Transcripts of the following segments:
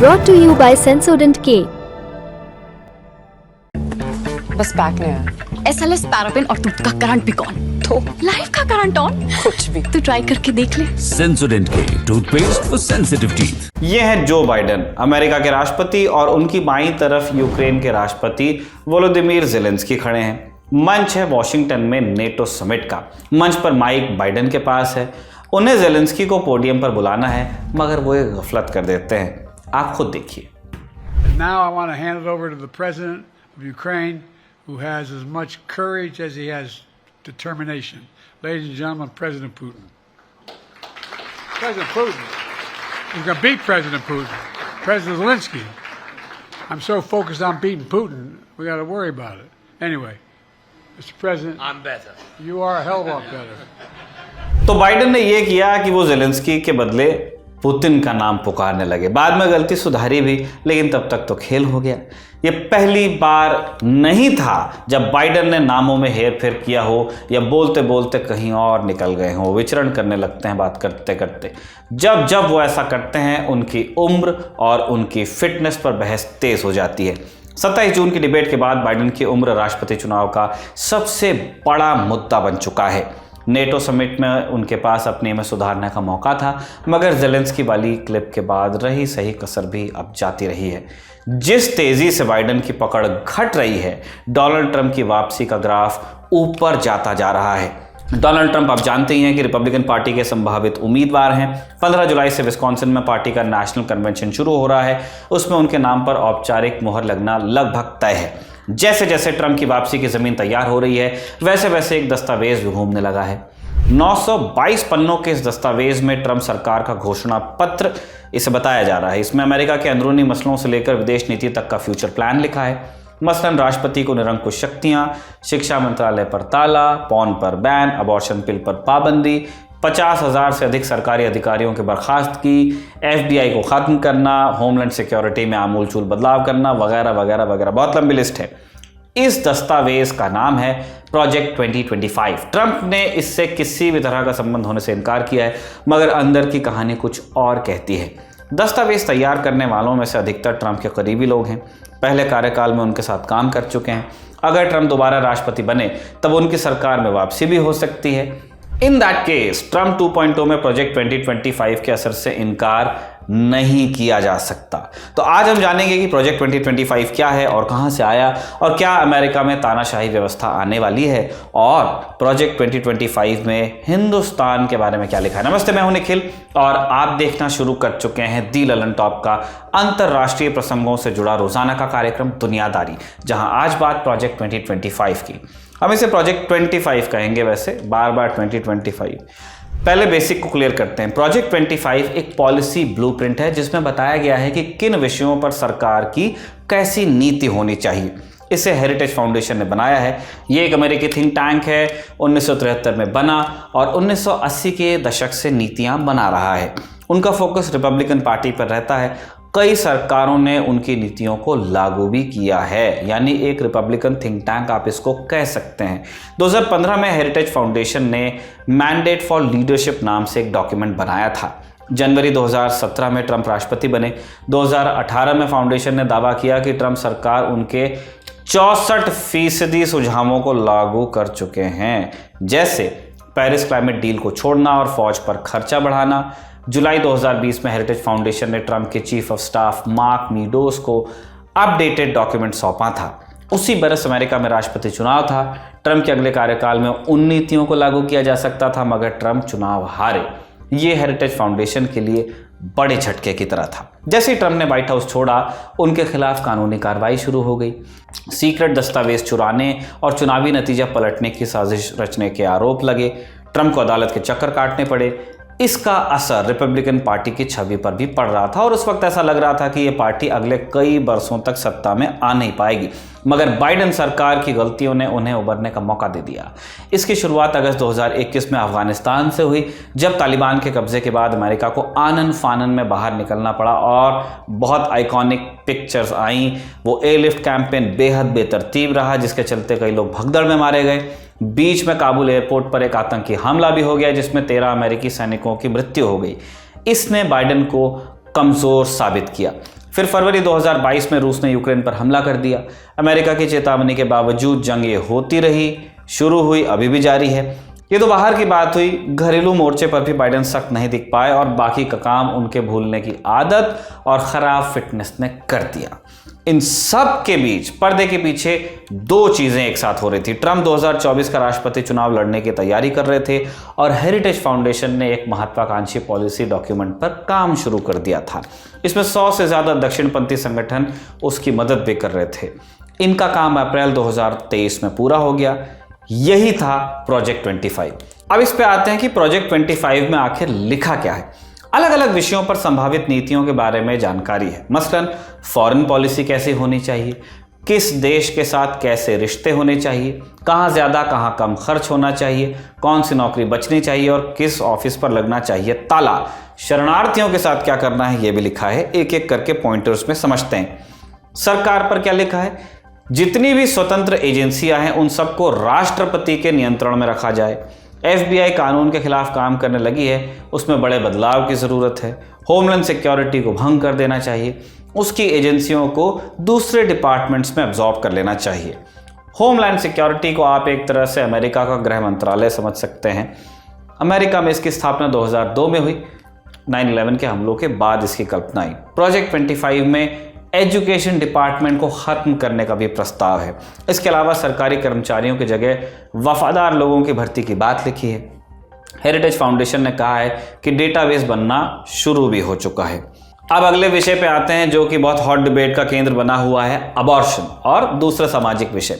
brought to you by Sensodent K. बस back नहीं आया। SLS पैराफिन और दूध का करंट भी कौन? तो लाइफ का करंट ऑन? कुछ भी। तो ट्राई करके देख ले। सेंसोडेंट के टूथपेस्ट फॉर सेंसिटिव टीथ। ये हैं जो बाइडेन, अमेरिका के राष्ट्रपति, और उनकी बाईं तरफ यूक्रेन के राष्ट्रपति वोलोदिमीर ज़ेलेंस्की खड़े हैं। मंच है वॉशिंगटन में नेटो समिट का। मंच पर माइक बाइडेन के पास है। उन्हें ज़ेलेंस्की को पोडियम पर बुलाना है, मगर वो एक गफलत कर देते हैं। आप खुद देखिए। Now I want to hand it over to the president of Ukraine, who has as much courage as he has determination. Ladies and gentlemen, President Putin. President Putin. He's going to beat President Putin. President Zelensky. I'm so focused on beating Putin, we got to worry about it. Anyway, Mr. President. I'm better. You are a hell of a lot better. तो Biden ने यह किया कि वो Zelensky के बदले Putin का नाम पुकारने लगे। बाद में गलती सुधारी भी, लेकिन तब तक तो खेल हो गया। ये पहली बार नहीं था जब बाइडेन ने नामों में हेर फेर किया हो या बोलते बोलते कहीं और निकल गए हों, विचरण करने लगते हैं बात करते करते। जब जब वो ऐसा करते हैं, उनकी उम्र और उनकी फिटनेस पर बहस तेज हो जाती है। 27 जून की डिबेट के बाद बाइडेन की उम्र राष्ट्रपति चुनाव का सबसे बड़ा मुद्दा बन चुका है। नेटो समिट में उनके पास अपने में सुधारने का मौका था, मगर ज़ेलेंस्की वाली क्लिप के बाद रही सही कसर भी अब जाती रही है। जिस तेज़ी से बाइडेन की पकड़ घट रही है, डोनाल्ड ट्रंप की वापसी का ग्राफ ऊपर जाता जा रहा है। डोनाल्ड ट्रंप आप जानते ही हैं कि रिपब्लिकन पार्टी के संभावित उम्मीदवार हैं। 15 जुलाई से विस्कॉन्सिन में पार्टी का नेशनल कन्वेंशन शुरू हो रहा है। उसमें उनके नाम पर औपचारिक मुहर लगना लगभग तय है। जैसे जैसे ट्रंप की वापसी की जमीन तैयार हो रही है, वैसे वैसे एक दस्तावेज भी घूमने लगा है। 922 पन्नों के इस दस्तावेज में ट्रंप सरकार का घोषणा पत्र इसे बताया जा रहा है। इसमें अमेरिका के अंदरूनी मसलों से लेकर विदेश नीति तक का फ्यूचर प्लान लिखा है। मसलन राष्ट्रपति को निरंकुश शक्तियां, शिक्षा मंत्रालय पर ताला, पॉर्न पर बैन, अबॉर्शन पिल पर पाबंदी, 50,000 से अधिक सरकारी अधिकारियों के बर्खास्तगी, FBI को खत्म करना, होमलैंड सिक्योरिटी में आमूलचूल बदलाव करना, वगैरह वगैरह वगैरह। बहुत लंबी लिस्ट है। इस दस्तावेज का नाम है प्रोजेक्ट 2025। ट्रंप ने इससे किसी भी तरह का संबंध होने से इनकार किया है, मगर अंदर की कहानी कुछ और कहती है। दस्तावेज तैयार करने वालों में से अधिकतर ट्रंप के करीबी लोग हैं, पहले कार्यकाल में उनके साथ काम कर चुके हैं। अगर ट्रंप दोबारा राष्ट्रपति बने तब उनकी सरकार में वापसी भी हो सकती है। इन दैट केस ट्रंप 2.0 में प्रोजेक्ट 2025 के असर से इनकार नहीं किया जा सकता। तो आज हम जानेंगे कि प्रोजेक्ट 2025 क्या है और कहां से आया, और क्या अमेरिका में तानाशाही व्यवस्था आने वाली है, और प्रोजेक्ट 2025 में हिंदुस्तान के बारे में क्या लिखा है। नमस्ते, मैं हूं निखिल और आप देखना शुरू कर चुके हैं दी ललन टॉप का अंतरराष्ट्रीय प्रसंगों से जुड़ा रोजाना का कार्यक्रम दुनियादारी, जहां आज बात प्रोजेक्ट 2025 की। हम इसे प्रोजेक्ट 25 कहेंगे, वैसे बार बार 2025। पहले बेसिक को क्लियर करते हैं। प्रोजेक्ट 25 एक पॉलिसी ब्लूप्रिंट है जिसमें बताया गया है कि किन विषयों पर सरकार की कैसी नीति होनी चाहिए। इसे हेरिटेज फाउंडेशन ने बनाया है। ये एक अमेरिकी थिंक टैंक है, 1973 में बना और 1980 के दशक से नीतियां बना रहा है। उनका फोकस रिपब्लिकन पार्टी पर रहता है। कई सरकारों ने उनकी नीतियों को लागू भी किया है, यानी एक रिपब्लिकन थिंक टैंक आप इसको कह सकते हैं। 2015 में हेरिटेज फाउंडेशन ने मैंडेट फॉर लीडरशिप नाम से एक डॉक्यूमेंट बनाया था। जनवरी 2017 में ट्रंप राष्ट्रपति बने। 2018 में फाउंडेशन ने दावा किया कि ट्रंप सरकार उनके 64% सुझावों को लागू कर चुके हैं, जैसे पेरिस क्लाइमेट डील को छोड़ना और फौज पर खर्चा बढ़ाना। जुलाई 2020 में हेरिटेज फाउंडेशन ने ट्रंप के chief of staff mark meadows को अपडेटेड डॉक्यूमेंट सौंपा था। उसी बरस अमेरिका में राष्ट्रपति चुनाव था। ट्रंप के अगले कार्यकाल में उन नीतियों को लागू किया जा सकता था, मगर ट्रंप चुनाव हारे। ये हेरिटेज फाउंडेशन के लिए बड़े झटके की तरह था। जैसे ही ट्रंप ने व्हाइट हाउस छोड़ा, उनके खिलाफ कानूनी कार्रवाई शुरू हो गई। सीक्रेट दस्तावेज चुराने और चुनावी नतीजा पलटने की साजिश रचने के आरोप लगे। ट्रंप को अदालत के चक्कर काटने पड़े। इसका असर रिपब्लिकन पार्टी की छवि पर भी पड़ रहा था और उस वक्त ऐसा लग रहा था कि यह पार्टी अगले कई बरसों तक सत्ता में आ नहीं पाएगी, मगर बाइडेन सरकार की गलतियों ने उन्हें उभरने का मौका दे दिया। इसकी शुरुआत अगस्त 2021 में अफगानिस्तान से हुई, जब तालिबान के कब्जे के बाद अमेरिका को आनन फानन में बाहर निकलना पड़ा और बहुत आइकॉनिक पिक्चर्स आई। वो एयरलिफ्ट कैंपेन बेहद बेतरतीब रहा, जिसके चलते कई लोग भगदड़ में मारे गए। बीच में काबुल एयरपोर्ट पर एक आतंकी हमला भी हो गया, जिसमें 13 अमेरिकी सैनिकों की मृत्यु हो गई। इसने बाइडेन को कमजोर साबित किया। फिर फरवरी 2022 में रूस ने यूक्रेन पर हमला कर दिया। अमेरिका की चेतावनी के बावजूद जंग ये होती रही, शुरू हुई, अभी भी जारी है। ये तो बाहर की बात हुई। घरेलू मोर्चे पर भी बाइडेन सख्त नहीं दिख पाए और बाकी का काम उनके भूलने की आदत और खराब फिटनेस ने कर दिया। इन सब के बीच पर्दे के पीछे दो चीजें एक साथ हो रही थी। ट्रंप 2024 का राष्ट्रपति चुनाव लड़ने की तैयारी कर रहे थे और हेरिटेज फाउंडेशन ने एक महत्वाकांक्षी पॉलिसी डॉक्यूमेंट पर काम शुरू कर दिया था। इसमें 100 से ज्यादा दक्षिणपंथी संगठन उसकी मदद भी कर रहे थे। इनका काम अप्रैल 2023 में पूरा हो गया। यही था प्रोजेक्ट 25। अब इस पे आते हैं कि प्रोजेक्ट 25 में आखिर लिखा क्या है। अलग अलग विषयों पर संभावित नीतियों के बारे में जानकारी है। मसलन फॉरेन पॉलिसी कैसी होनी चाहिए, किस देश के साथ कैसे रिश्ते होने चाहिए, कहाँ ज़्यादा कहाँ कम खर्च होना चाहिए, कौन सी नौकरी बचनी चाहिए और किस ऑफिस पर लगना चाहिए ताला, शरणार्थियों के साथ क्या करना है, ये भी लिखा है। एक एक करके पॉइंटर्स में समझते हैं। सरकार पर क्या लिखा है, जितनी भी स्वतंत्र एजेंसियां हैं उन सबको राष्ट्रपति के नियंत्रण में रखा जाए। FBI कानून के खिलाफ काम करने लगी है, उसमें बड़े बदलाव की ज़रूरत है। होमलैंड सिक्योरिटी को भंग कर देना चाहिए, उसकी एजेंसियों को दूसरे डिपार्टमेंट्स में अब्जॉर्ब कर लेना चाहिए। होमलैंड सिक्योरिटी को आप एक तरह से अमेरिका का गृह मंत्रालय समझ सकते हैं। अमेरिका में इसकी स्थापना 2002 में हुई। 9/11 के हमलों के बाद इसकी कल्पना आई। प्रोजेक्ट 25 में एजुकेशन डिपार्टमेंट को खत्म करने का भी प्रस्ताव है। इसके अलावा सरकारी कर्मचारियों की जगह वफादार लोगों की भर्ती की बात लिखी है। हेरिटेज फाउंडेशन ने कहा है कि डेटाबेस बनना शुरू भी हो चुका है। अब अगले विषय पे आते हैं जो कि बहुत हॉट डिबेट का केंद्र बना हुआ है, अबॉर्शन और दूसरा सामाजिक विषय।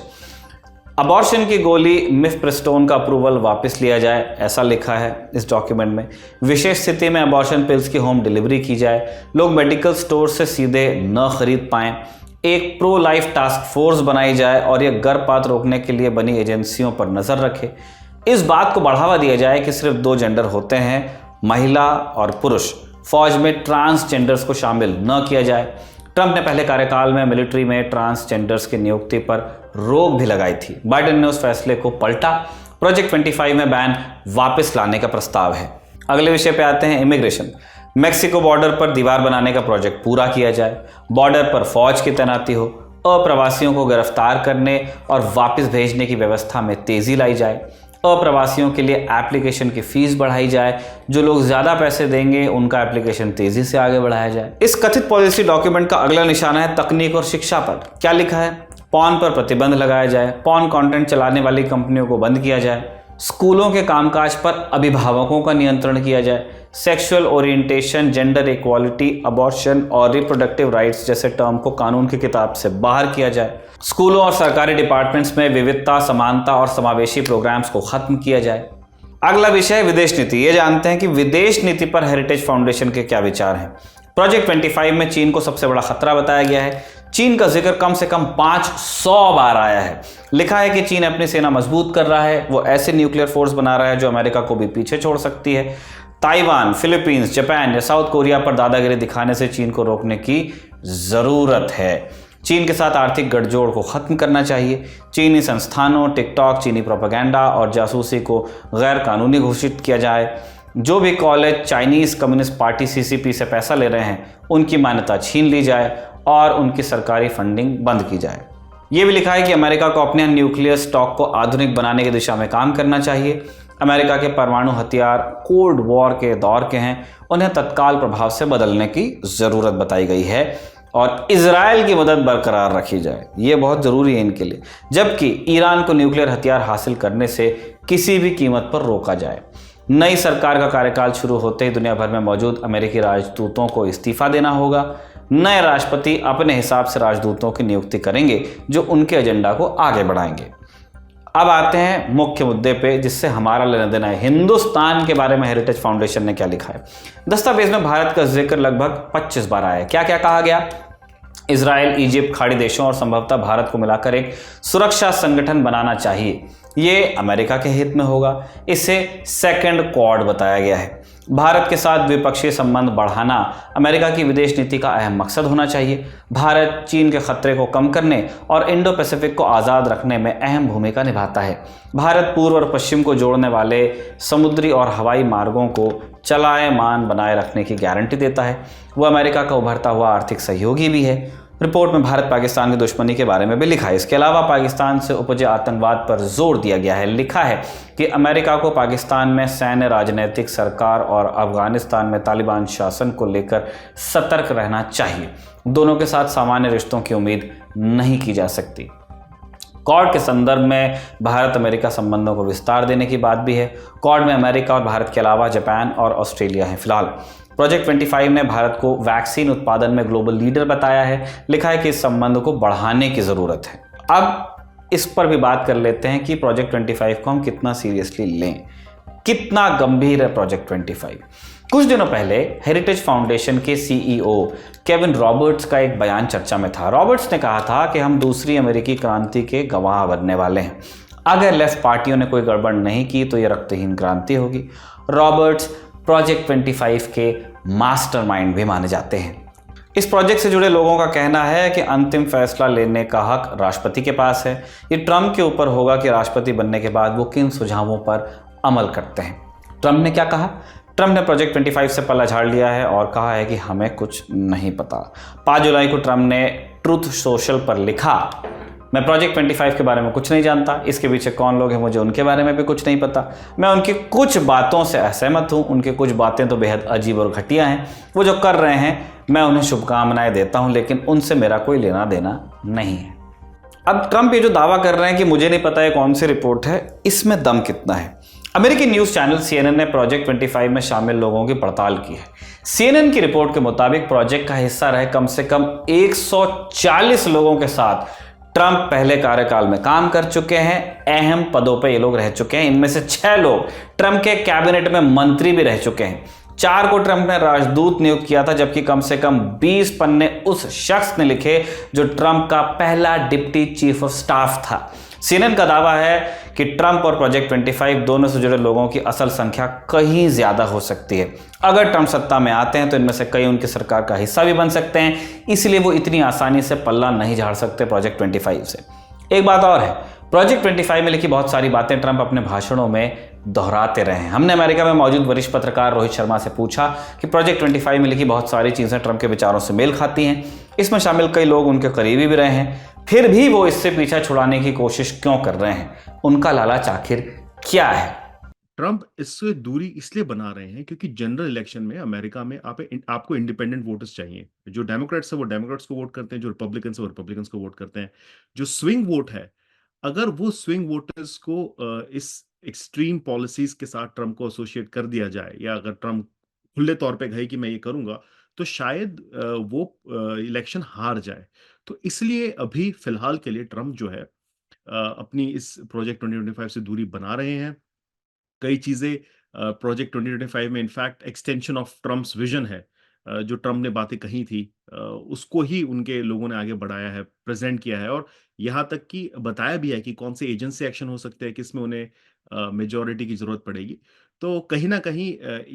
अबॉर्शन की गोली मिफप्रिस्टोन का अप्रूवल वापस लिया जाए, ऐसा लिखा है इस डॉक्यूमेंट में। विशेष स्थिति में अबॉर्शन पिल्स की होम डिलीवरी की जाए, लोग मेडिकल स्टोर से सीधे न खरीद पाएं। एक प्रो लाइफ टास्क फोर्स बनाई जाए और यह गर्भपात रोकने के लिए बनी एजेंसियों पर नजर रखे। इस बात को बढ़ावा दिया जाए कि सिर्फ 2 जेंडर होते हैं, महिला और पुरुष। फौज में ट्रांसजेंडर्स को शामिल न किया जाए। ट्रंप ने पहले कार्यकाल में मिलिट्री में ट्रांसजेंडर्स की नियुक्ति पर रोक भी लगाई थी। बाइडेन ने उस फैसले को पलटा। प्रोजेक्ट 25 में बैन वापस लाने का प्रस्ताव है। अगले विषय पे आते हैं, इमिग्रेशन। मेक्सिको बॉर्डर पर दीवार बनाने का प्रोजेक्ट पूरा किया जाए। बॉर्डर पर फौज की तैनाती हो। अप्रवासियों को गिरफ्तार करने और वापस भेजने की व्यवस्था में तेजी लाई जाए। अप्रवासियों के लिए एप्लीकेशन की फीस बढ़ाई जाए। जो लोग ज्यादा पैसे देंगे उनका एप्लीकेशन तेजी से आगे बढ़ाया जाए। इस कथित पॉलिसी डॉक्यूमेंट का अगला निशाना है तकनीक और शिक्षा पर। क्या लिखा है, पॉर्न पर प्रतिबंध लगाया जाए। पॉर्न कंटेंट चलाने वाली कंपनियों को बंद किया जाए। स्कूलों के कामकाज पर अभिभावकों का नियंत्रण किया जाए। Sexual orientation, gender equality, abortion और रिप्रोडक्टिव राइट्स जैसे टर्म को कानून की किताब से बाहर किया जाए। स्कूलों और सरकारी डिपार्टमेंट्स में विविधता, समानता और समावेशी प्रोग्राम्स को खत्म किया जाए। अगला विषय है विदेश नीति। ये जानते हैं कि विदेश नीति पर हेरिटेज फाउंडेशन के क्या विचार हैं। प्रोजेक्ट 25 में चीन को सबसे बड़ा खतरा बताया गया है। चीन का जिक्र कम से कम 500 बार आया है। लिखा है कि चीन अपनी सेना मजबूत कर रहा है, वो ऐसे न्यूक्लियर फोर्स बना रहा है जो अमेरिका को भी पीछे छोड़ सकती है। ताइवान, फिलीपींस, जापान या साउथ कोरिया पर दादागिरी दिखाने से चीन को रोकने की जरूरत है। चीन के साथ आर्थिक गठजोड़ को खत्म करना चाहिए। चीनी संस्थानों, टिकटॉक, चीनी प्रोपेगेंडा और जासूसी को गैर कानूनी घोषित किया जाए। जो भी college Chinese communist party CCP से पैसा ले रहे हैं उनकी मान्यता छीन ली जाए और उनकी सरकारी फंडिंग बंद की जाए। ये भी लिखा है कि अमेरिका को अपने न्यूक्लियर स्टॉक को आधुनिक बनाने की दिशा में काम करना चाहिए। अमेरिका के परमाणु हथियार कोल्ड वॉर के दौर के हैं, उन्हें तत्काल प्रभाव से बदलने की जरूरत बताई गई है और इजराइल की मदद बरकरार रखी जाए। ये बहुत जरूरी है इनके लिए। जबकि ईरान को न्यूक्लियर हथियार हासिल करने से किसी भी कीमत पर रोका जाए। नई सरकार का कार्यकाल शुरू होते ही दुनिया भर में मौजूद अमेरिकी राजदूतों को इस्तीफा देना होगा। नए राष्ट्रपति अपने हिसाब से राजदूतों की नियुक्ति करेंगे जो उनके एजेंडा को आगे बढ़ाएंगे। अब आते हैं मुख्य मुद्दे पे जिससे हमारा लेना देना है। हिंदुस्तान के बारे में हेरिटेज फाउंडेशन ने क्या लिखा है। दस्तावेज में भारत का जिक्र लगभग 25 बार आया है। क्या क्या कहा गया, इजराइल, इजिप्ट, खाड़ी देशों और संभवतः भारत को मिलाकर एक सुरक्षा संगठन बनाना चाहिए। ये अमेरिका के हित में होगा। इसे सेकंड क्वाड बताया गया है। भारत के साथ द्विपक्षीय संबंध बढ़ाना अमेरिका की विदेश नीति का अहम मकसद होना चाहिए। भारत चीन के खतरे को कम करने और इंडो पैसिफिक को आज़ाद रखने में अहम भूमिका निभाता है। भारत पूर्व और पश्चिम को जोड़ने वाले समुद्री और हवाई मार्गों को चलायमान बनाए रखने की गारंटी देता है। वो अमेरिका का उभरता हुआ आर्थिक सहयोगी भी है। रिपोर्ट में भारत पाकिस्तान की दुश्मनी के बारे में भी लिखा है। इसके अलावा पाकिस्तान से उपजे आतंकवाद पर जोर दिया गया है। लिखा है कि अमेरिका को पाकिस्तान में सैन्य, राजनीतिक, सरकार और अफगानिस्तान में तालिबान शासन को लेकर सतर्क रहना चाहिए। दोनों के साथ सामान्य रिश्तों की उम्मीद नहीं की जा सकती। क्वाड के संदर्भ में भारत अमेरिका संबंधों को विस्तार देने की बात भी है। क्वाड में अमेरिका और भारत के अलावा जापान और ऑस्ट्रेलिया हैं। फिलहाल प्रोजेक्ट 25 ने भारत को वैक्सीन उत्पादन में ग्लोबल लीडर बताया है। लिखा है कि इस संबंध को बढ़ाने की जरूरत है। अब इस पर भी बात कर लेते हैं कि प्रोजेक्ट 25 को हम कितना सीरियसली लें, कितना गंभीर है प्रोजेक्ट 25। कुछ दिनों पहले हेरिटेज फाउंडेशन के सीईओ केविन रॉबर्ट्स का एक बयान चर्चा में था। रॉबर्ट्स ने कहा था कि हम दूसरी अमेरिकी क्रांति के गवाह बनने वाले हैं। अगर लेफ्ट पार्टियों ने कोई गड़बड़ नहीं की तो यह रक्तहीन क्रांति होगी। रॉबर्ट्स प्रोजेक्ट 25 के मास्टरमाइंड भी माने जाते हैं। इस प्रोजेक्ट से जुड़े लोगों का कहना है कि अंतिम फैसला लेने का हक राष्ट्रपति के पास है। ये ट्रंप के ऊपर होगा कि राष्ट्रपति बनने के बाद वो किन सुझावों पर अमल करते हैं। ट्रंप ने क्या कहा? ट्रंप ने प्रोजेक्ट 25 से पल्ला झाड़ लिया है और कहा है कि हमें कुछ नहीं पता। 5 जुलाई को ट्रंप ने ट्रूथ सोशल पर लिखा, मैं प्रोजेक्ट 25 के बारे में कुछ नहीं जानता, इसके पीछे कौन लोग हैं मुझे उनके बारे में भी कुछ नहीं पता। मैं उनकी कुछ बातों से असहमत हूं, उनकी कुछ बातें तो बेहद अजीब और घटिया हैं। वो जो कर रहे हैं मैं उन्हें शुभकामनाएं देता हूं, लेकिन उनसे मेरा कोई लेना देना नहीं है। अब ट्रंप ये जो दावा कर रहे हैं कि मुझे नहीं पता ये कौन सी रिपोर्ट है, इसमें दम कितना है? अमेरिकी न्यूज चैनल CNN ने प्रोजेक्ट 25 में शामिल लोगों की पड़ताल की है। CNN की रिपोर्ट के मुताबिक प्रोजेक्ट का हिस्सा रहे कम से कम 140 लोगों के साथ ट्रंप पहले कार्यकाल में काम कर चुके हैं। अहम पदों पर ये लोग रह चुके हैं। इनमें से 6 लोग ट्रंप के कैबिनेट में मंत्री भी रह चुके हैं। 4 को ट्रंप ने राजदूत नियुक्त किया था, जबकि कम से कम 20 पन्ने उस शख्स ने लिखे जो ट्रंप का पहला डिप्टी चीफ ऑफ स्टाफ था। CNN का दावा है कि ट्रंप और प्रोजेक्ट 25 दोनों से जुड़े लोगों की असल संख्या कहीं ज्यादा हो सकती है। अगर ट्रंप सत्ता में आते हैं तो इनमें से कई उनकी सरकार का हिस्सा भी बन सकते हैं, इसलिए वो इतनी आसानी से पल्ला नहीं झाड़ सकते प्रोजेक्ट 25 से। एक बात और है, प्रोजेक्ट 25 में लिखी बहुत सारी बातें ट्रंप अपने भाषणों में दोहराते रहे हैं। हमने अमेरिका में मौजूद वरिष्ठ पत्रकार रोहित शर्मा से पूछा कि प्रोजेक्ट 25 में लिखी बहुत सारी चीजें ट्रंप के विचारों से मेल खाती हैं। इसमें शामिल कई लोग उनके करीबी भी रहे हैं, फिर भी वो इससे पीछा छुड़ाने की कोशिश क्यों कर रहे हैं? उनका लालच आखिर क्या है? ट्रंप इससे दूरी इसलिए बना रहे हैं क्योंकि जनरल इलेक्शन में अमेरिका में आपको इंडिपेंडेंट वोटर्स चाहिए। जो डेमोक्रेट्स है वो डेमोक्रेट्स को वोट करते हैं, जो रिपब्लिकन्स है वो रिपब्लिकन्स को वोट करते हैं। जो स्विंग वोट है, अगर वो स्विंग वोटर्स को इस एक्सट्रीम पॉलिसीज के साथ ट्रंप को एसोसिएट कर दिया जाए, या अगर ट्रंप खुले तौर पे कहे कि मैं ये करूंगा, तो शायद वो इलेक्शन हार जाए। तो इसलिए अभी फिलहाल के लिए ट्रंप जो है अपनी इस प्रोजेक्ट 2025 से दूरी बना रहे हैं। कई चीजें प्रोजेक्ट 2025 में in fact extension of Trump's vision है। जो ट्रंप ने बातें कही थी उसको ही उनके लोगों ने आगे बढ़ाया है, प्रेजेंट किया है, और यहाँ तक कि बताया भी है कि कौन से एजेंसी एक्शन हो सकते हैं, किसमें उन्हें मेजॉरिटी की जरूरत पड़ेगी। तो कहीं ना कहीं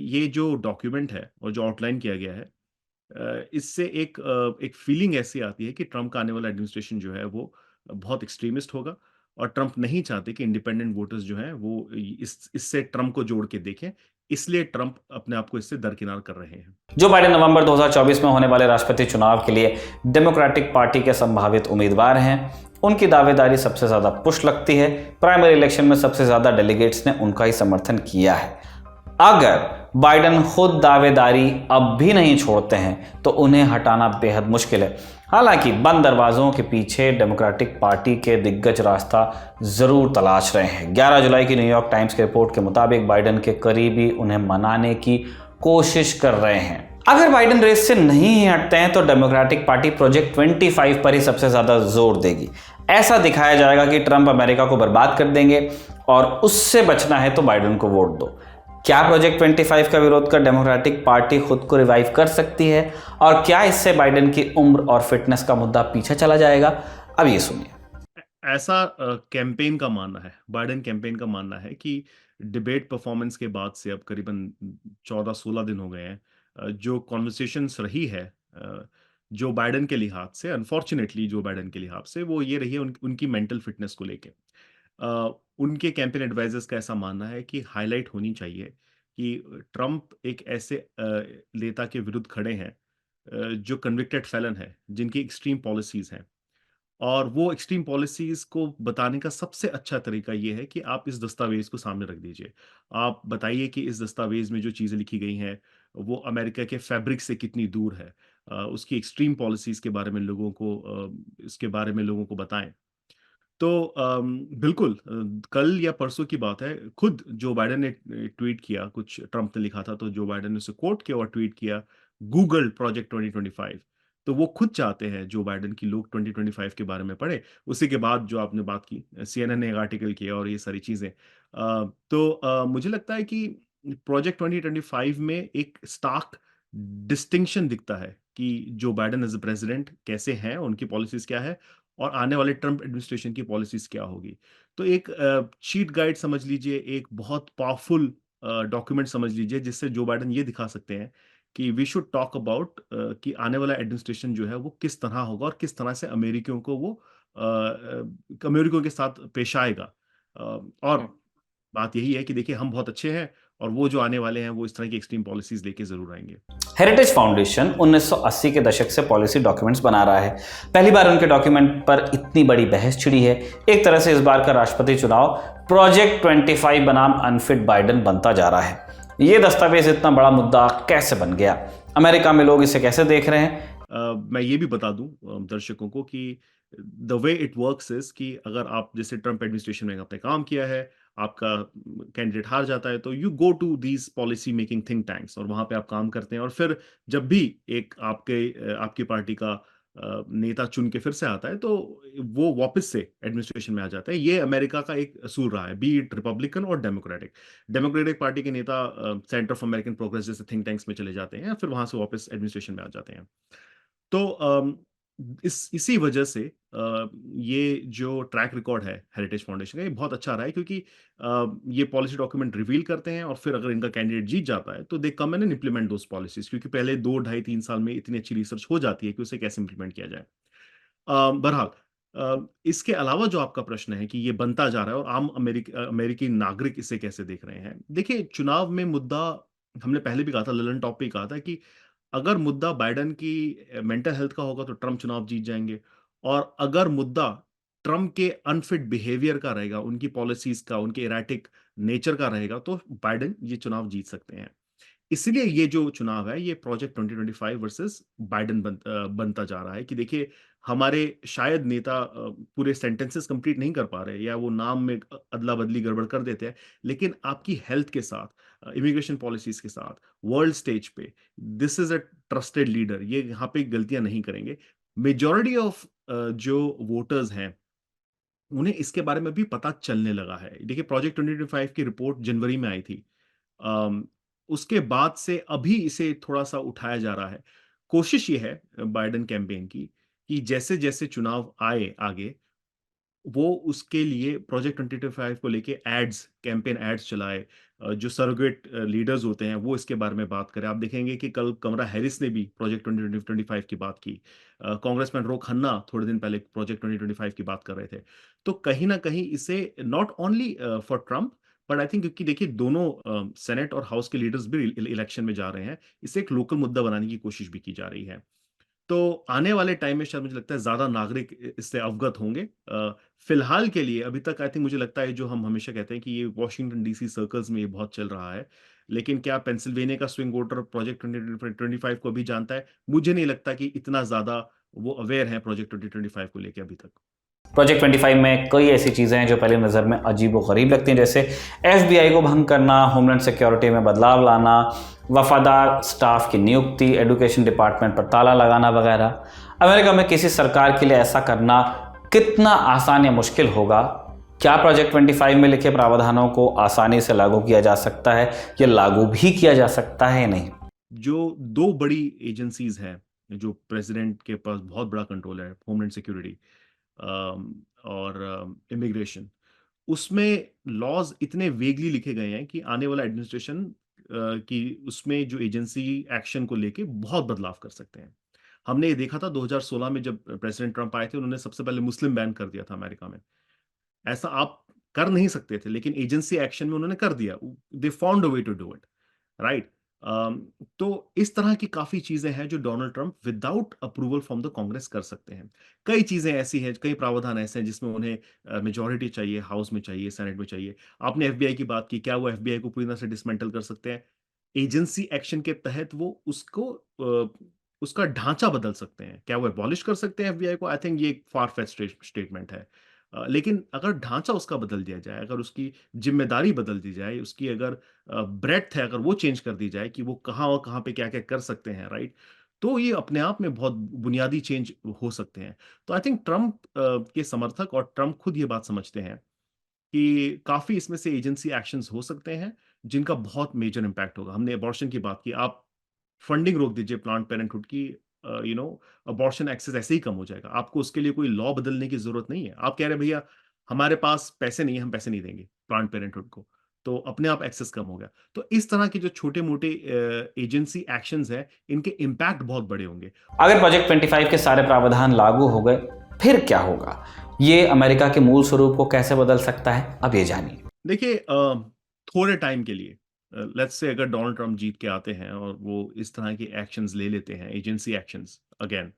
ये जो डॉक्यूमेंट है और जो आउटलाइन किया गया है, इससे एक फीलिंग ऐसी आती है कि ट्रंप का आने वाला एडमिनिस्ट्रेशन जो है वो बहुत एक्सट्रीमिस्ट होगा, और ट्रंप नहीं चाहते कि इंडिपेंडेंट वोटर्स जो हैं वो इससे ट्रंप को जोड़ के देखें। इसलिए ट्रंप अपने आप को इससे दरकिनार कर रहे हैं। जो बाइडेन नवंबर 2024 में होने वाले राष्ट्रपति चुनाव के लिए डेमोक्रेटिक पार्टी के संभावित उम्मीदवार हैं, उनकी दावेदारी सबसे ज्यादा पुश लगती है। प्राइमरी इलेक्शन में सबसे ज्यादा डेलीगेट्स ने उनका ही समर्थन किया है। अगर बाइडेन खुद दावेदारी अब भी नहीं छोड़ते हैं तो उन्हें हटाना बेहद मुश्किल है। हालांकि बंद दरवाजों के पीछे डेमोक्रेटिक पार्टी के दिग्गज रास्ता जरूर तलाश रहे हैं। 11 जुलाई की न्यूयॉर्क टाइम्स की रिपोर्ट के मुताबिक बाइडेन के करीबी उन्हें मनाने की कोशिश कर रहे हैं। अगर बाइडेन रेस से नहीं ही हटते हैं तो डेमोक्रेटिक पार्टी प्रोजेक्ट 25 पर ही सबसे ज्यादा जोर देगी। ऐसा दिखाया जाएगा कि ट्रंप अमेरिका को बर्बाद कर देंगे और उससे बचना है तो बाइडेन को वोट दो। क्या प्रोजेक्ट 25 का विरोध कर डेमोक्रेटिक पार्टी खुद को रिवाइव कर सकती है, और क्या इससे बाइडेन की उम्र और फिटनेस का मुद्दा पीछे चला जाएगा? अब ये सुनिए। ऐसा कैंपेन का मानना है, बाइडेन कैंपेन का मानना है कि डिबेट परफॉर्मेंस के बाद से अब करीबन 14-16 दिन हो गए हैं, जो कॉन्वर्सेशंस रही है जो बाइडेन के लिहाज से, अनफॉर्चुनेटली जो बाइडेन के लिहाज से, वो ये रही है उनकी मेंटल फिटनेस को लेके। उनके कैंपेन एडवाइजर्स का ऐसा मानना है कि हाईलाइट होनी चाहिए कि ट्रंप एक ऐसे नेता के विरुद्ध खड़े हैं जो कन्विक्टेड फेलन है, जिनकी एक्सट्रीम पॉलिसीज हैं, और वो एक्सट्रीम पॉलिसीज को बताने का सबसे अच्छा तरीका ये है कि आप इस दस्तावेज को सामने रख दीजिए। आप बताइए कि इस दस्तावेज में जो चीज़ें लिखी गई हैं, वो अमेरिका के फैब्रिक से कितनी दूर है। उसकी एक्सट्रीम पॉलिसीज के बारे में लोगों को इसके बारे में लोगों को बताएं। तो बिल्कुल कल या परसों की बात है, खुद जो बाइडेन ने ट्वीट किया, कुछ ट्रंप ने लिखा था तो जो बाइडेन ने उसे कोट किया और ट्वीट किया, गूगल प्रोजेक्ट 2025। तो वो खुद चाहते हैं जो बाइडेन की लोग 2025 के बारे में पढ़े। उसी के बाद जो आपने बात की, सीएनएन ने एक आर्टिकल किया और ये सारी चीजें, तो मुझे लगता है कि प्रोजेक्ट 2025 में एक स्टार्क डिस्टिंक्शन दिखता है कि Joe Biden as a president कैसे हैं, उनकी पॉलिसीज क्या है, और आने वाले ट्रंप एडमिनिस्ट्रेशन की पॉलिसीज क्या होगी। तो एक चीट गाइड समझ लीजिए, एक बहुत पावरफुल डॉक्यूमेंट समझ लीजिए, जिससे जो बाइडेन ये दिखा सकते हैं कि वी शुड टॉक अबाउट कि आने वाला एडमिनिस्ट्रेशन जो है वो किस तरह होगा और किस तरह से अमेरिकियों को वो अमेरिकियों के साथ पेश आएगा। और बात यही है कि देखिए, हम बहुत अच्छे हैं और वो जो आने वाले हैं वो इस तरह की एक्सट्रीम पॉलिसीज लेके जरूर आएंगे। हेरिटेज फाउंडेशन 1980 के दशक से पॉलिसी डॉक्यूमेंट्स बना रहा है। पहली बार उनके डॉक्यूमेंट पर इतनी बड़ी बहस छिड़ी है। एक तरह से इस बार का राष्ट्रपति चुनाव प्रोजेक्ट 25 बनाम अनफिट बाइडेन बनता जा रहा है। ये दस्तावेज इतना बड़ा मुद्दा कैसे बन गया? अमेरिका में लोग इसे कैसे देख रहे हैं? मैं ये भी बता दूं दर्शकों को कि the way it works is कि अगर आप जैसे ट्रंप एडमिनिस्ट्रेशन में आपने काम किया है, आपका कैंडिडेट हार जाता है, तो you go to these policy making think tanks और वहां पे आप काम करते हैं, और फिर जब भी एक आपकी पार्टी का नेता चुन के फिर से आता है, तो वो वापस से एडमिनिस्ट्रेशन में आ जाता है। ये अमेरिका का एक असूल रहा है, बी इट रिपब्लिकन और डेमोक्रेटिक पार्टी के नेता सेंटर ऑफ अमेरिकन प्रोग्रेस जैसे थिंक टैंक्स में चले जाते हैं, फिर वहां से वापस एडमिनिस्ट्रेशन में आ जाते हैं। तो इसी वजह से ये जो ट्रैक रिकॉर्ड है हेरिटेज फाउंडेशन का, ये बहुत अच्छा रहा है, क्योंकि ये पॉलिसी डॉक्यूमेंट रिवील करते हैं और फिर अगर इनका कैंडिडेट जीत जाता है तो they come and implement those policies, क्योंकि पहले 2 ढाई 3 साल में इतनी अच्छी रिसर्च हो जाती है कि उसे कैसे इम्प्लीमेंट किया जाए। बहरहाल, इसके अलावा जो आपका प्रश्न है कि ये बनता जा रहा है और आम अमेरिकी नागरिक इसे कैसे देख रहे हैं, देखिए, चुनाव में मुद्दा, हमने पहले भी कहा था, ललन टॉप पे कहा था कि अगर मुद्दा बाइडेन की मेंटल हेल्थ का होगा तो ट्रंप चुनाव जीत जाएंगे, और अगर मुद्दा ट्रंप के अनफिट बिहेवियर का रहेगा, उनकी पॉलिसीज का, उनके इराटिक नेचर का रहेगा, तो बाइडेन ये चुनाव जीत सकते हैं। इसलिए ये जो चुनाव है, ये प्रोजेक्ट 2025 वर्सेस बाइडेन बनता जा रहा है कि देखिए, हमारे शायद नेता पूरे सेंटेंसेस कंप्लीट नहीं कर पा रहे, या वो नाम में अदला बदली गड़बड़ कर देते हैं, लेकिन आपकी हेल्थ के साथ, इमिग्रेशन पॉलिसीज के साथ, वर्ल्ड स्टेज पे, this is a trusted leader, ये यहाँ पे गलतियां नहीं करेंगे। मेजॉरिटी ऑफ जो वोटर्स हैं, उन्हें इसके बारे में भी पता चलने लगा है। देखिए, प्रोजेक्ट 2025 की रिपोर्ट जनवरी में आई थी। अम, उसके बाद से अभी इसे थोड़ा-सा उठाया जा रहा है। कोशिश ये है बाइडेन कैंपेन की कि जैसे-जैसे चुनाव आए आगे, वो उसके लिए प्रोजेक्ट 2025 को लेके कैंपेन एड्स चलाए। जो सरोगेट लीडर्स होते हैं, वो इसके बारे में बात करें। आप देखेंगे कि कल कमला हैरिस ने भी प्रोजेक्ट 2025 की बात की। कांग्रेसमैन रो खन्ना थोड़े दिन पहले प्रोजेक्ट 2025 की बात कर रहे थे। तो कहीं न कहीं इसे not only for Trump, but I think, क्योंकि देखिए, दोनों सेनेट और हाउस के लीडर्स भी इलेक्शन में जा रहे हैं, इसे एक लोकल मुद्दा बनाने की कोशिश भी की जा रही है। तो आने वाले टाइम में शायद मुझे लगता है ज़्यादा नागरिक इससे अवगत होंगे। फिलहाल के लिए अभी तक आई थिंक, मुझे लगता है, जो हम हमेशा कहते हैं कि ये वॉशिंगटन डीसी सर्कल्स में ये बहुत चल रहा है। लेकिन क्या पेंसिल्वेनिया का स्विंग वोटर प्रोजेक्ट 2025 को भी जानता है? मुझे नहीं लगता कि इतना ज़्यादा वो अवेयर हैं प्रोजेक्ट 2025 को लेके अभी तक। प्रोजेक्ट 25 में कई ऐसी चीज़ें हैं जो पहली नज़र में अजीब व गरीब लगती हैं, जैसे FBI को भंग करना, होमलैंड सिक्योरिटी में बदलाव लाना, वफादार स्टाफ की नियुक्ति, एजुकेशन डिपार्टमेंट पर ताला लगाना वगैरह। अमेरिका में किसी सरकार के लिए ऐसा करना कितना आसान या मुश्किल होगा? क्या प्रोजेक्ट 25 में लिखे प्रावधानों को आसानी से लागू किया जा सकता है, या लागू भी किया जा सकता है या नहीं? जो 2 बड़ी एजेंसीज हैं, जो प्रेसिडेंट के पास बहुत बड़ा कंट्रोल है, होमलैंड सिक्योरिटी और इमिग्रेशन, उसमें लॉज इतने वेगली लिखे गए हैं कि आने वाला एडमिनिस्ट्रेशन की उसमें जो एजेंसी एक्शन को लेके बहुत बदलाव कर सकते हैं। हमने ये देखा था 2016 में, जब प्रेसिडेंट ट्रंप आए थे, उन्होंने सबसे पहले मुस्लिम बैन कर दिया था अमेरिका में। ऐसा आप कर नहीं सकते थे, लेकिन एजेंसी एक्शन में उन्होंने कर दिया। They found a way to do it. Right. तो इस तरह की काफी चीजें हैं जो Donald Trump without approval from the Congress कर सकते हैं। कई चीजें ऐसी हैं, कई प्रावधान ऐसे हैं जिसमें उन्हें मेजोरिटी चाहिए, हाउस में चाहिए, सेनेट में चाहिए। आपने एफबीआई की बात की, क्या वो एफबीआई को पूरी तरह से डिसमेंटल कर सकते हैं? एजेंसी एक्शन के तहत वो उसको उसका ढांचा बदल सकते हैं। क्या वो एबॉलिश कर सकते हैं एफबीआई को? आई थिंक ये एक फार फेच्ड स्टेटमेंट है। लेकिन अगर ढांचा उसका बदल दिया जाए, अगर उसकी जिम्मेदारी बदल दी जाए, उसकी अगर ब्रेड्थ है, अगर वो चेंज कर दी जाए कि वो कहाँ और कहाँ पे क्या-क्या कर सकते हैं, राइट? तो ये अपने आप में बहुत बुनियादी चेंज हो सकते हैं। तो आई थिंक ट्रंप के समर्थक और ट्रंप खुद ये बात समझते हैं कि काफ़ी इसमें से एजेंसी एक्शंस हो सकते हैं, जिनका बहुत मेजर इम्पैक्ट होगा। हमने अबॉर्शन की बात की, आप फंडिंग रोक दीजिए प्लान्ड पेरेंटहुड की, अबॉर्शन एक्सेस ऐसे ही कम हो जाएगा। आपको उसके लिए कोई लॉ बदलने की ज़रूरत नहीं है। आप कह रहे हैं भैया हमारे पास पैसे नहीं है, हम पैसे नहीं देंगे प्लान्ड पेरेंटहुड को, तो अपने आप एक्सेस कम हो गया। तो इस तरह के जो छोटे-मोटे एजेंसी एक्शंस हैं, इनके इम्पैक्ट बहुत बड़े होंगे। अगर प्रोजेक्ट 25 के सारे प्रावधान लागू हो गए, फिर क्या होगा? ये अमेरिका के मूल स्वरूप को कैसे बदल सकता है? अब ये जानिए। देखिए, थोड़े टाइम के लिए, लेट्स से अगर डोनाल्ड ट्रंप जीत के आते हैं और वो इस तरह के एक्शंस ले लेते हैं, एजेंसी एक्शंस अगेन,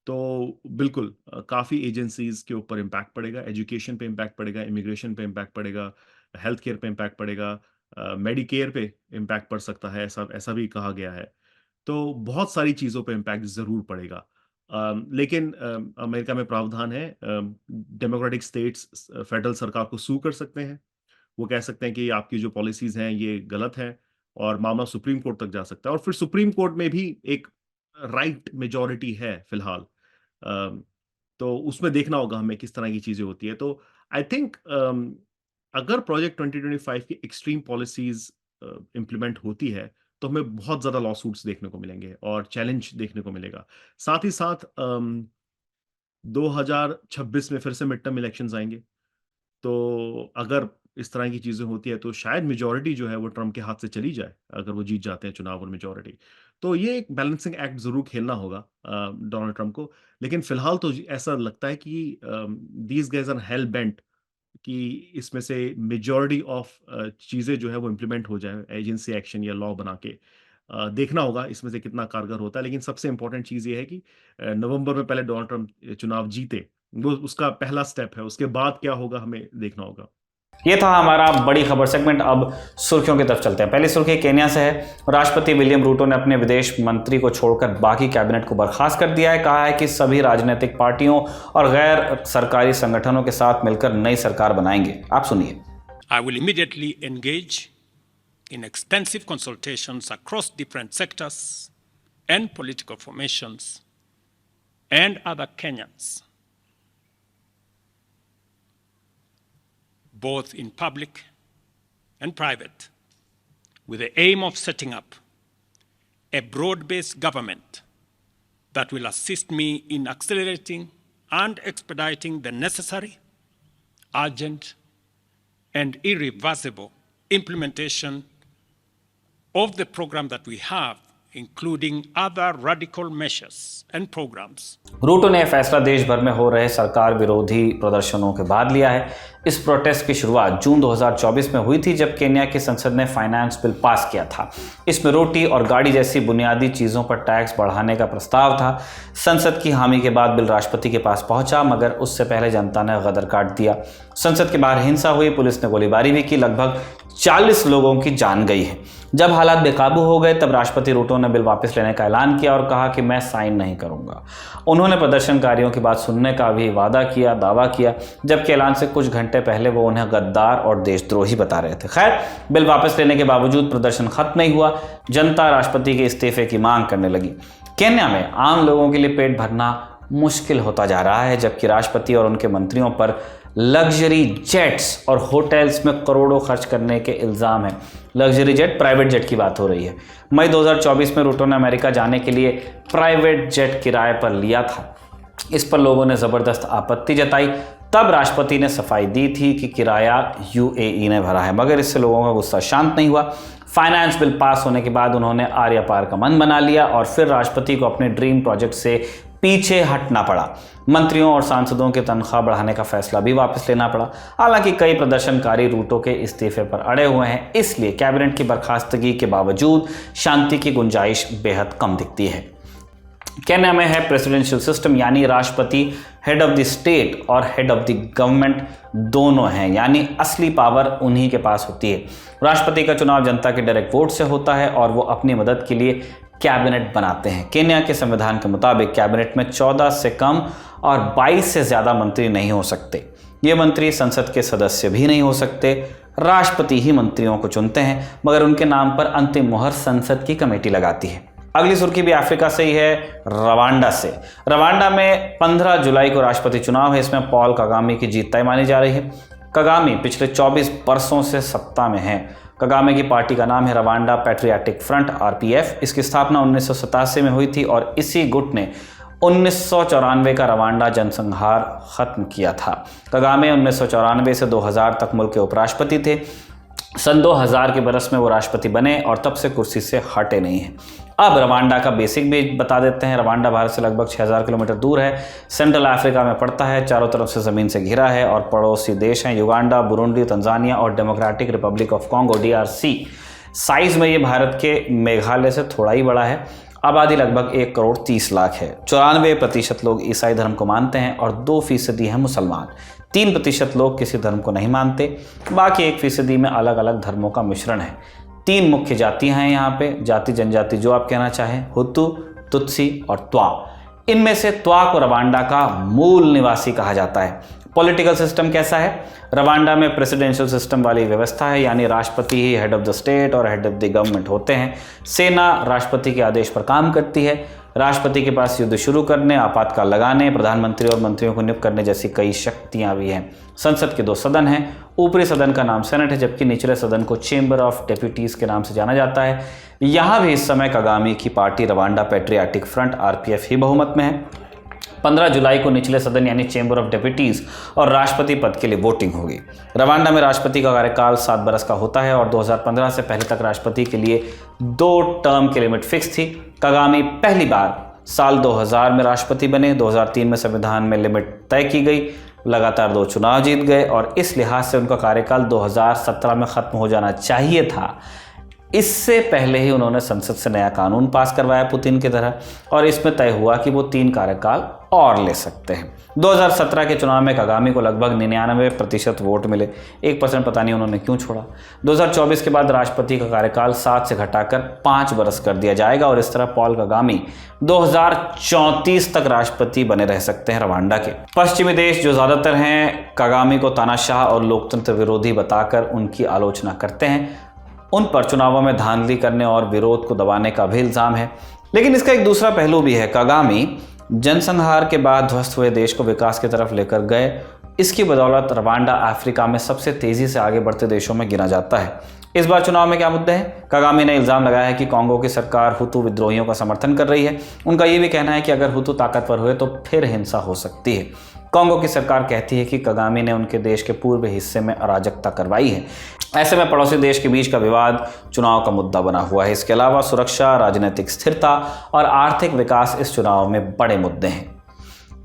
तो बिल्कुल काफ़ी एजेंसीज के ऊपर इम्पैक्ट पड़ेगा, एजुकेशन पे इम्पैक्ट पड़ेगा, इमिग्रेशन पे इम्पैक्ट पड़ेगा, हेल्थ केयर पे इम्पैक्ट पड़ेगा, मेडिकेयर पे इम्पैक्ट पड़ सकता है, ऐसा ऐसा भी कहा गया है। तो बहुत सारी चीज़ों पे इम्पैक्ट ज़रूर पड़ेगा। लेकिन अमेरिका में प्रावधान है, डेमोक्रेटिक स्टेट्स फेडरल सरकार को सू कर सकते हैं। वो कह सकते हैं कि आपकी जो पॉलिसीज़ हैं ये गलत हैं, और मामला सुप्रीम कोर्ट तक जा सकता है, और फिर सुप्रीम कोर्ट में भी एक राइट मेजॉरिटी है फिलहाल। तो उसमें देखना होगा हमें किस तरह की चीज़ें होती है। तो आई थिंक अगर प्रोजेक्ट 2025 की एक्सट्रीम पॉलिसीज़ इम्प्लीमेंट होती है, तो हमें बहुत ज़्यादा लॉसूट्स देखने को मिलेंगे और चैलेंज देखने को मिलेगा। साथ ही साथ 2026 में फिर से मिड टर्म इलेक्शंस आएँगे। तो अगर इस तरह की चीज़ें होती है, तो शायद मेजॉरिटी जो है वो ट्रंप के हाथ से चली जाए, अगर वो जीत जाते हैं चुनाव और मेजॉरिटी। तो ये एक बैलेंसिंग एक्ट ज़रूर खेलना होगा डोनाल्ड ट्रंप को। लेकिन फिलहाल तो ऐसा लगता है कि these guys are hell bent कि इसमें से मेजॉरिटी ऑफ चीज़ें जो है वो इम्प्लीमेंट हो जाए, एजेंसी एक्शन या लॉ बना के। देखना होगा इसमें से कितना कारगर होता है, लेकिन सबसे इम्पोर्टेंट चीज़ ये है कि नवंबर में पहले डोनाल्ड ट्रंप चुनाव जीते, वो उसका पहला स्टेप है। उसके बाद क्या होगा हमें देखना होगा। ये था हमारा बड़ी खबर सेगमेंट। अब सुर्खियों की तरफ चलते हैं। पहली सुर्खी केन्या से है। राष्ट्रपति विलियम रूटो ने अपने विदेश मंत्री को छोड़कर बाकी कैबिनेट को बर्खास्त कर दिया है। कहा है कि सभी राजनीतिक पार्टियों और गैर सरकारी संगठनों के साथ मिलकर नई सरकार बनाएंगे। आप सुनिए। I will immediately engage in extensive consultations across different sectors and political formations and other Kenyans, both in public and private, with the aim of setting up a broad-based government that will assist me in accelerating and expediting the necessary, urgent, and irreversible implementation of the program that we have, including other radical measures and programs. रूटो ने यह फैसला देश भर में हो रहे सरकार विरोधी प्रदर्शनों के बाद लिया है। इस प्रोटेस्ट की शुरुआत जून 2024 में हुई थी, जब केन्या की संसद ने फाइनेंस बिल पास किया था। इसमें रोटी और गाड़ी जैसी बुनियादी चीज़ों पर टैक्स बढ़ाने का प्रस्ताव था। संसद की हामी के बाद बिल राष्ट्रपति के पास पहुंचा, मगर उससे पहले जनता ने गदर काट दिया। संसद के बाहर हिंसा हुई, पुलिस ने गोलीबारी भी की, लगभग 40 लोगों की जान गई है। जब हालात बेकाबू हो गए, तब राष्ट्रपति रूटो ने बिल वापस लेने का ऐलान किया और कहा कि मैं साइन नहीं करूंगा। उन्होंने प्रदर्शनकारियों की बात सुनने का भी दावा किया, जबकि ऐलान से कुछ घंटे पहले वो उन्हें गद्दार और देशद्रोही बता रहे थे। खैर, बिल वापस लेने के बावजूद प्रदर्शन खत्म नहीं हुआ। जनता राष्ट्रपति के इस्तीफे की मांग करने लगी। केन्या में आम लोगों के लिए पेट भरना मुश्किल होता जा रहा है, जबकि राष्ट्रपति और उनके मंत्रियों पर लग्जरी जेट्स और होटल्स में करोड़ों खर्च करने के इल्ज़ाम हैं। लग्जरी जेट, प्राइवेट जेट की बात हो रही है। मई 2024 में रूटो ने अमेरिका जाने के लिए प्राइवेट जेट किराए पर लिया था। इस पर लोगों ने ज़बरदस्त आपत्ति जताई। तब राष्ट्रपति ने सफाई दी थी कि किराया यूएई ने भरा है, मगर इससे लोगों का गुस्सा शांत नहीं हुआ। फाइनेंस बिल पास होने के बाद उन्होंने आर्या पार का मन बना लिया और फिर राष्ट्रपति को अपने ड्रीम प्रोजेक्ट से पीछे हटना पड़ा। मंत्रियों और सांसदों की तनख्वाह बढ़ाने का फैसला भी वापस लेना पड़ा। हालांकि कई प्रदर्शनकारी रूटों के इस्तीफे पर अड़े हुए हैं, इसलिए कैबिनेट की बर्खास्तगी के बावजूद शांति की गुंजाइश बेहद कम दिखती है। केन्या में है प्रेसिडेंशियल सिस्टम, यानी राष्ट्रपति हेड ऑफ द स्टेट और हेड ऑफ द गवर्नमेंट दोनों हैं, यानी असली पावर उन्हीं के पास होती है। राष्ट्रपति का चुनाव जनता के डायरेक्ट वोट से होता है और वो अपनी मदद के लिए कैबिनेट बनाते हैं। केन्या के संविधान के मुताबिक कैबिनेट में 14 से कम और 22 से ज़्यादा मंत्री नहीं हो सकते। ये मंत्री संसद के सदस्य भी नहीं हो सकते। राष्ट्रपति ही मंत्रियों को चुनते हैं, मगर उनके नाम पर अंतिम मोहर संसद की कमेटी लगाती है। अगली सुर्खी भी अफ्रीका से ही है, रवांडा से। रवांडा में 15 जुलाई को राष्ट्रपति चुनाव है। इसमें पॉल कगामे की जीत तय मानी जा रही है। कगामे पिछले 24 वर्षों से सत्ता में हैं। कगामे की पार्टी का नाम है रवांडा पैट्रियाटिक फ्रंट (RPF). इसकी स्थापना 1987 में हुई थी और इसी गुट ने 1994 का रवांडा जनसंहार खत्म किया था। कगामे 1994 से 2000 तक मुल्क के उपराष्ट्रपति थे। सन 2000 के बरस में वो राष्ट्रपति बने और तब से कुर्सी से हटे नहीं हैं। अब रवांडा का बेसिक भी बता देते हैं। रवांडा भारत से लगभग 6000 किलोमीटर दूर है, सेंट्रल अफ्रीका में पड़ता है, चारों तरफ से ज़मीन से घिरा है और पड़ोसी देश हैं युगांडा, बुरुंडी, तंजानिया और democratic Republic of Congo (DRC). Size में ये भारत के मेघालय से थोड़ा ही बड़ा है। आबादी लगभग 1 करोड़ 30 लाख है। 94% लोग ईसाई धर्म को मानते हैं और 2% हैं मुसलमान। 3% लोग किसी धर्म को नहीं मानते। बाकी 1% में अलग अलग धर्मों का मिश्रण है। 3 मुख्य जातियां हैं यहाँ पे, जाति जनजाति जो आप कहना चाहें, हुतु, तुत्सी और त्वा। इनमें से त्वा को रवांडा का मूल निवासी कहा जाता है। पॉलिटिकल सिस्टम कैसा है? रवांडा में प्रेसिडेंशियल सिस्टम वाली व्यवस्था है, यानी राष्ट्रपति ही हेड ऑफ द स्टेट और हेड ऑफ द गवर्नमेंट होते हैं। सेना राष्ट्रपति के आदेश पर काम करती है। राष्ट्रपति के पास युद्ध शुरू करने, आपातकाल लगाने, प्रधानमंत्री और मंत्रियों को नियुक्त करने जैसी कई शक्तियां भी हैं। संसद के 2 सदन हैं। ऊपरी सदन का नाम सेनेट है, जबकि निचले सदन को चेंबर ऑफ डेप्यूटीज के नाम से जाना जाता है। यहाँ भी इस समय कगामे की party Rwanda patriotic front (RPF) ही बहुमत में है। 15 जुलाई को निचले सदन यानी चेंबर ऑफ डेप्यूटीज और राष्ट्रपति पद के लिए वोटिंग होगी। रवांडा में राष्ट्रपति का कार्यकाल 7 बरस का होता है और 2015 से पहले तक राष्ट्रपति के लिए 2 टर्म की लिमिट फिक्स थी। कगामे पहली बार साल 2000 में राष्ट्रपति बने। 2003 में संविधान में लिमिट तय की गई। लगातार 2 चुनाव जीत गए और इस लिहाज से उनका कार्यकाल 2017 में खत्म हो जाना चाहिए था। इससे पहले ही उन्होंने संसद से नया कानून पास करवाया पुतिन की तरह, और इसमें तय हुआ कि वो 3 कार्यकाल और ले सकते हैं। 2017 के चुनाव में कगामे को लगभग 99% वोट मिले। 1% पता नहीं उन्होंने क्यों छोड़ा। 2024 के बाद राष्ट्रपति का कार्यकाल 7 से घटाकर 5 बरस कर दिया जाएगा और इस तरह पॉल कगामे 2034 तक राष्ट्रपति बने रह सकते हैं रवांडा के। पश्चिमी देश जो ज़्यादातर हैं कगामे को तानाशाह और लोकतंत्र विरोधी बताकर उनकी आलोचना करते हैं। उन पर चुनावों में धांधली करने और विरोध को दबाने का भी इल्ज़ाम है। लेकिन इसका एक दूसरा पहलू भी है। कगामे जनसंहार के बाद ध्वस्त हुए देश को विकास की तरफ लेकर गए। इसकी बदौलत रवांडा अफ्रीका में सबसे तेज़ी से आगे बढ़ते देशों में गिना जाता है। इस बार चुनाव में क्या मुद्दे हैं? कगामे ने इल्ज़ाम लगाया है कि कांगो की सरकार हुतु विद्रोहियों का समर्थन कर रही है। उनका ये भी कहना है कि अगर हुतु ताकतवर हुए तो फिर हिंसा हो सकती है। कांगो की सरकार कहती है कि कगामे ने उनके देश के पूर्व हिस्से में अराजकता करवाई है। ऐसे में पड़ोसी देश के बीच का विवाद चुनाव का मुद्दा बना हुआ है। इसके अलावा सुरक्षा, राजनीतिक स्थिरता और आर्थिक विकास इस चुनाव में बड़े मुद्दे हैं।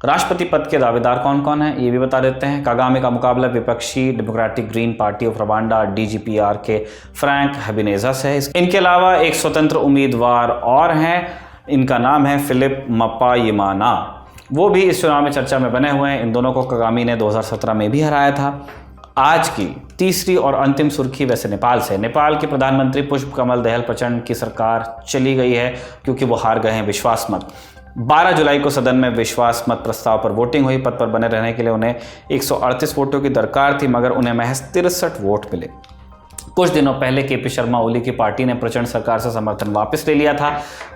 राष्ट्रपति पद के दावेदार कौन कौन हैं ये भी बता देते हैं। कगामे का मुकाबला विपक्षी democratic green party of Rwanda (DGPR) के फ्रैंक हेबिनेजा से है। इनके अलावा एक स्वतंत्र उम्मीदवार और हैं, इनका नाम है फिलिप मपायिमाना। वो भी इस चुनाव में चर्चा में बने हुए हैं। इन दोनों को कगामे ने 2017 में भी हराया था। आज की तीसरी और अंतिम सुर्खी वैसे नेपाल से। नेपाल के प्रधानमंत्री पुष्पकमल दहल प्रचंड की सरकार चली गई है क्योंकि वो हार गए हैं विश्वास मत। 12 जुलाई को सदन में विश्वास मत प्रस्ताव पर वोटिंग हुई। पद पर बने रहने के लिए उन्हें 138 वोटों की दरकार थी, मगर उन्हें महज 63 वोट मिले। कुछ दिनों पहले केपी शर्मा ओली की पार्टी ने प्रचंड सरकार से समर्थन वापस ले लिया था।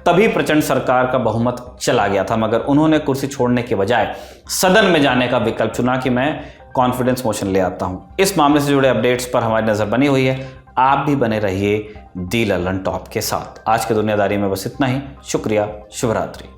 तभी प्रचंड सरकार का बहुमत चला गया था, मगर उन्होंने कुर्सी छोड़ने के बजाय सदन में जाने का विकल्प चुना कि मैं कॉन्फिडेंस मोशन ले आता हूं। इस मामले से जुड़े अपडेट्स पर हमारी नजर बनी हुई है। आप भी बने रहिए दी ललन टॉप के साथ। आज के दुनियादारी में बस इतना ही। शुक्रिया। शुभ रात्रि।